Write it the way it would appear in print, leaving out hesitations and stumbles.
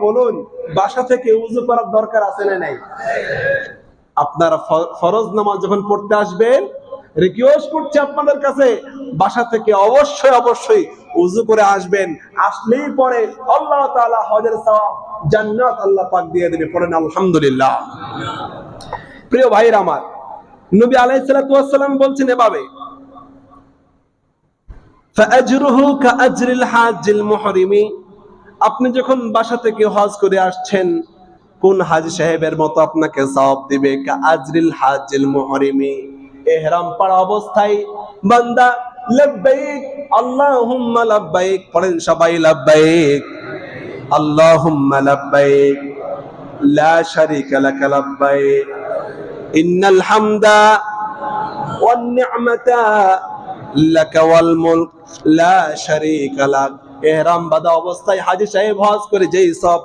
বলুন, বাসা থেকে উযু করার দরকার আছে না নাই? আপনারা ফরজ নামাজ যখন পড়তে আসবেন, রিকোয়েস্ট করছি আপনাদের কাছে, বাসা থেকে অবশ্যই অবশ্যই উযু করে আসবেন। আসলেই পরে আল্লাহ তাআলা হজের সওয়াব, জান্নাত আল্লাহ পাক দিয়ে দেবে। পড়েন আলহামদুলিল্লাহ। প্রিয় ভাইরা আমার, নবী আলাইহিস সালাতু ওয়াস সালাম বলছেন এভাবে, ফাআজরুহু কাআজরিল হাজ্জিল মুহরিমি। আপনি যখন বাসা থেকে হজ করে আসছেন, কোন হাজী সাহেবের মতো আপনাকে সওয়াব দিবে? কাআজরিল হাজ্জিল মুহরিমি। ইহরাম পরা অবস্থায় বান্দা লাব্বাইক আল্লাহুম্মা লাব্বাইক, পড়েন সবাই লাব্বাইক আল্লাহুম্মা লাব্বাইক লা শারীকা লাকা লাব্বাইক ইন্নাল হামদা ওয়ান নি'মাতা লাকা ওয়াল মুলক লা শারীকা লাক। ইহরাম বাঁধা অবস্থায় হাজী সাহেব হজ করে যেই সব